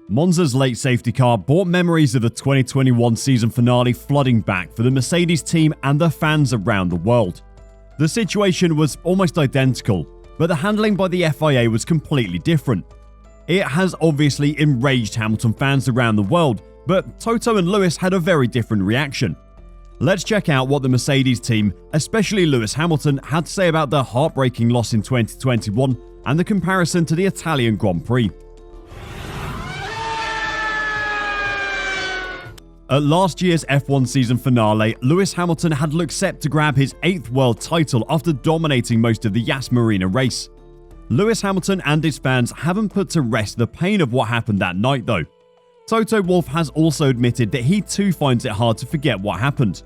Monza's late safety car brought memories of the 2021 season finale flooding back for the Mercedes team and the fans around the world. The situation was almost identical, but the handling by the FIA was completely different. It has obviously enraged Hamilton fans around the world, but Toto and Lewis had a very different reaction. Let's check out what the Mercedes team, especially Lewis Hamilton, had to say about their heartbreaking loss in 2021 and the comparison to the Italian Grand Prix. At last year's F1 season finale, Lewis Hamilton had looked set to grab his 8th world title after dominating most of the Yas Marina race. Lewis Hamilton and his fans haven't put to rest the pain of what happened that night though. Toto Wolff has also admitted that he too finds it hard to forget what happened.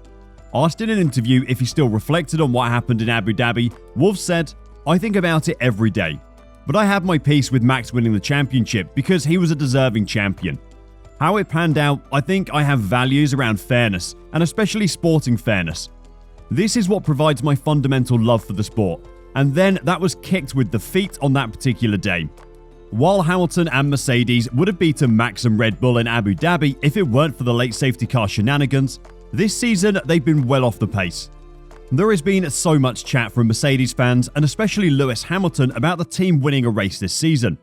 Asked in an interview if he still reflected on what happened in Abu Dhabi, Wolff said, "I think about it every day. But I have my peace with Max winning the championship because he was a deserving champion. How it panned out, I think I have values around fairness, and especially sporting fairness. This is what provides my fundamental love for the sport, and then that was kicked with defeat on that particular day." While Hamilton and Mercedes would have beaten Max and Red Bull in Abu Dhabi if it weren't for the late safety car shenanigans, this season they've been well off the pace. There has been so much chat from Mercedes fans, and especially Lewis Hamilton, about the team winning a race this season.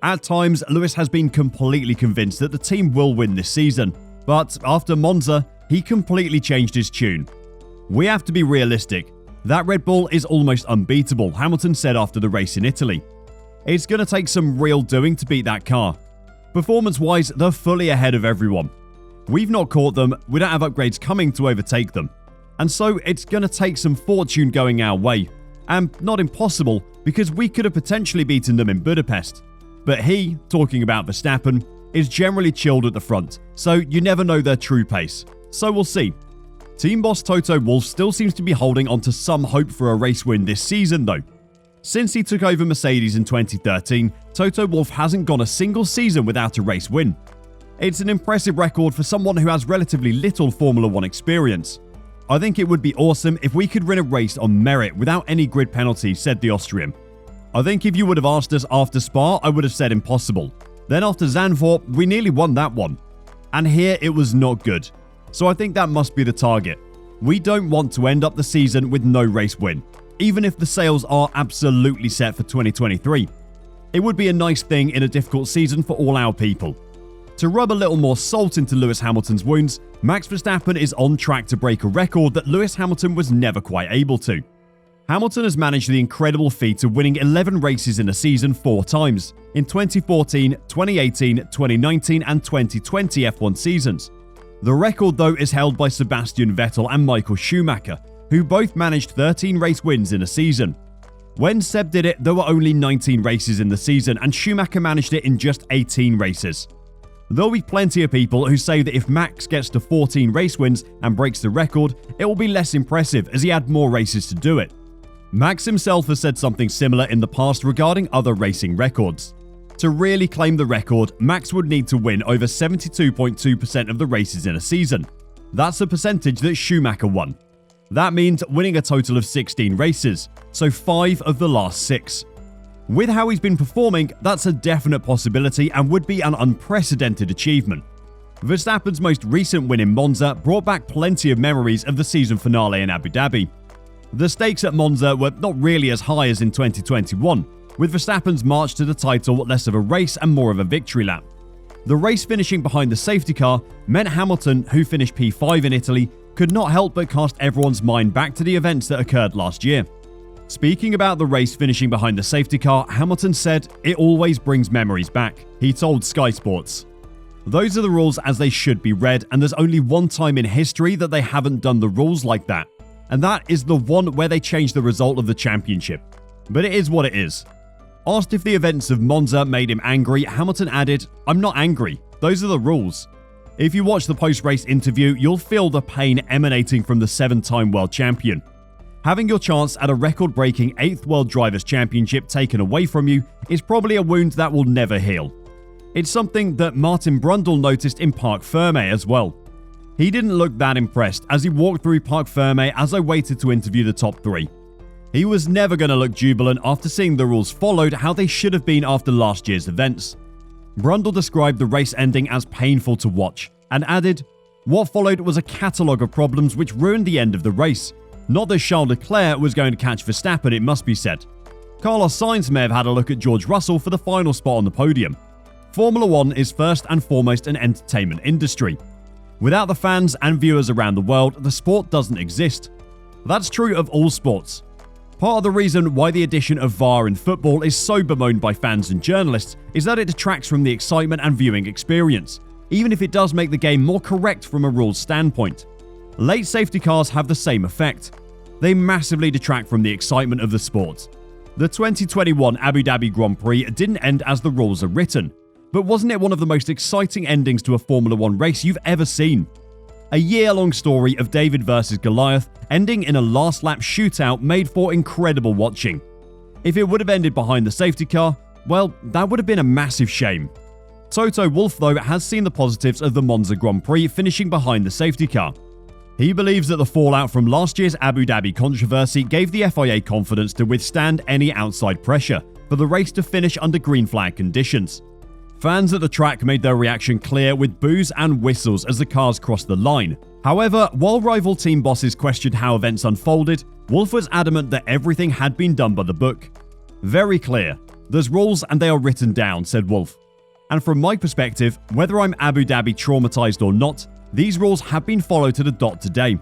At times, Lewis has been completely convinced that the team will win this season, but after Monza, he completely changed his tune. "We have to be realistic. That Red Bull is almost unbeatable," Hamilton said after the race in Italy. "It's going to take some real doing to beat that car. Performance-wise, they're fully ahead of everyone. We've not caught them, we don't have upgrades coming to overtake them. And so it's going to take some fortune going our way. And not impossible, because we could have potentially beaten them in Budapest. But he, talking about Verstappen, is generally chilled at the front, so you never know their true pace. So we'll see." Team boss Toto Wolff still seems to be holding on to some hope for a race win this season though. Since he took over Mercedes in 2013, Toto Wolff hasn't gone a single season without a race win. It's an impressive record for someone who has relatively little Formula 1 experience. "I think it would be awesome if we could win a race on merit without any grid penalties," said the Austrian. "I think if you would have asked us after Spa, I would have said impossible. Then after Zandvoort, we nearly won that one. And here it was not good. So I think that must be the target. We don't want to end up the season with no race win, even if the sails are absolutely set for 2023. It would be a nice thing in a difficult season for all our people." To rub a little more salt into Lewis Hamilton's wounds, Max Verstappen is on track to break a record that Lewis Hamilton was never quite able to. Hamilton has managed the incredible feat of winning 11 races in a season 4 times, in 2014, 2018, 2019 and 2020 F1 seasons. The record though is held by Sebastian Vettel and Michael Schumacher, who both managed 13 race wins in a season. When Seb did it, there were only 19 races in the season, and Schumacher managed it in just 18 races. There'll be plenty of people who say that if Max gets to 14 race wins and breaks the record, it will be less impressive as he had more races to do it. Max himself has said something similar in the past regarding other racing records. To really claim the record, Max would need to win over 72.2% of the races in a season. That's a percentage that Schumacher won. That means winning a total of 16 races, so 5 of the last 6. With how he's been performing, that's a definite possibility and would be an unprecedented achievement. Verstappen's most recent win in Monza brought back plenty of memories of the season finale in Abu Dhabi. The stakes at Monza were not really as high as in 2021, with Verstappen's march to the title less of a race and more of a victory lap. The race finishing behind the safety car meant Hamilton, who finished P5 in Italy, could not help but cast everyone's mind back to the events that occurred last year. Speaking about the race finishing behind the safety car, Hamilton said, "It always brings memories back," he told Sky Sports. "Those are the rules as they should be read, and there's only one time in history that they haven't done the rules like that. And that is the one where they changed the result of the championship. But it is what it is." Asked if the events of Monza made him angry, Hamilton added, "I'm not angry. Those are the rules." If you watch the post-race interview, you'll feel the pain emanating from the 7-time world champion. Having your chance at a record-breaking 8th World Drivers' Championship taken away from you is probably a wound that will never heal. It's something that Martin Brundle noticed in Parc Fermé as well. He didn't look that impressed as he walked through Parc Fermé as I waited to interview the top 3. He was never going to look jubilant after seeing the rules followed how they should have been after last year's events. Brundle described the race ending as painful to watch and added, "What followed was a catalogue of problems which ruined the end of the race. Not that Charles Leclerc was going to catch Verstappen, it must be said. Carlos Sainz may have had a look at George Russell for the final spot on the podium. Formula One is first and foremost an entertainment industry. Without the fans and viewers around the world, the sport doesn't exist. That's true of all sports. Part of the reason why the addition of VAR in football is so bemoaned by fans and journalists is that it detracts from the excitement and viewing experience, even if it does make the game more correct from a rules standpoint. Late safety cars have the same effect. They massively detract from the excitement of the sport. The 2021 Abu Dhabi Grand Prix didn't end as the rules are written, but wasn't it one of the most exciting endings to a Formula One race you've ever seen? A year-long story of David versus Goliath ending in a last-lap shootout made for incredible watching. If it would have ended behind the safety car, well, that would have been a massive shame. Toto Wolff, though, has seen the positives of the Monza Grand Prix finishing behind the safety car. He believes that the fallout from last year's Abu Dhabi controversy gave the FIA confidence to withstand any outside pressure for the race to finish under green flag conditions. Fans at the track made their reaction clear with boos and whistles as the cars crossed the line. However, while rival team bosses questioned how events unfolded, Wolff was adamant that everything had been done by the book. "Very clear. There's rules and they are written down," said Wolff. "And from my perspective, whether I'm Abu Dhabi traumatized or not, these rules have been followed to the dot today.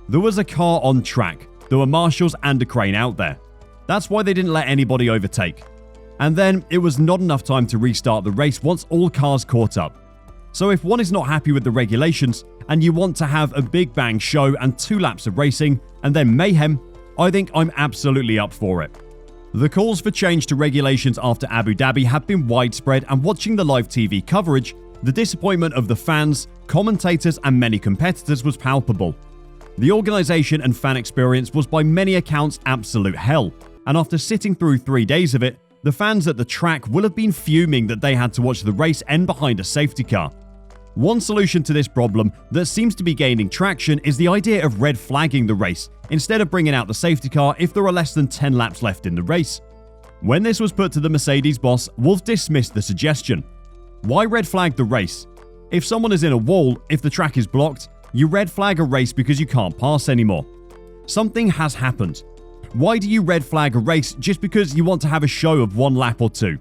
There was a car on track, there were marshals and a crane out there. That's why they didn't let anybody overtake. And then it was not enough time to restart the race once all cars caught up. So if one is not happy with the regulations and you want to have a big bang show and 2 laps of racing and then mayhem, I think I'm absolutely up for it." The calls for change to regulations after Abu Dhabi have been widespread, and watching the live TV coverage, the disappointment of the fans, commentators and many competitors was palpable. The organisation and fan experience was by many accounts absolute hell, and after sitting through 3 days of it, the fans at the track will have been fuming that they had to watch the race end behind a safety car. One solution to this problem that seems to be gaining traction is the idea of red flagging the race instead of bringing out the safety car if there are less than 10 laps left in the race. When this was put to the Mercedes boss, Wolff dismissed the suggestion. Why red flag the race? If someone is in a wall, if the track is blocked, you red flag a race because you can't pass anymore. Something has happened. Why do you red flag a race just because you want to have a show of 1 lap or 2?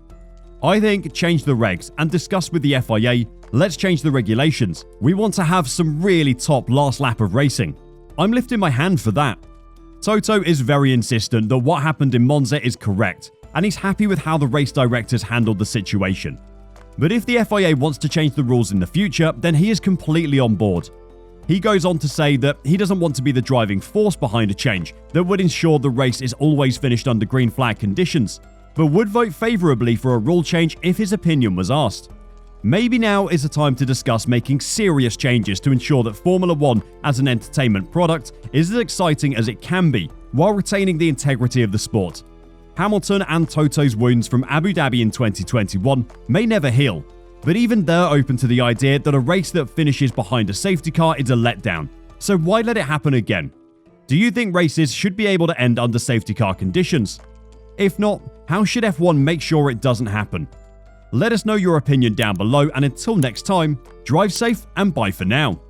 I think change the regs and discuss with the FIA, let's change the regulations. We want to have some really top last lap of racing. I'm lifting my hand for that. Toto is very insistent that what happened in Monza is correct, and he's happy with how the race directors handled the situation. But if the FIA wants to change the rules in the future, then he is completely on board. He goes on to say that he doesn't want to be the driving force behind a change that would ensure the race is always finished under green flag conditions, but would vote favourably for a rule change if his opinion was asked. Maybe now is the time to discuss making serious changes to ensure that Formula One as an entertainment product is as exciting as it can be, while retaining the integrity of the sport. Hamilton and Toto's wounds from Abu Dhabi in 2021 may never heal, but even they're open to the idea that a race that finishes behind a safety car is a letdown, so why let it happen again? Do you think races should be able to end under safety car conditions? If not, how should F1 make sure it doesn't happen? Let us know your opinion down below, and until next time, drive safe and bye for now.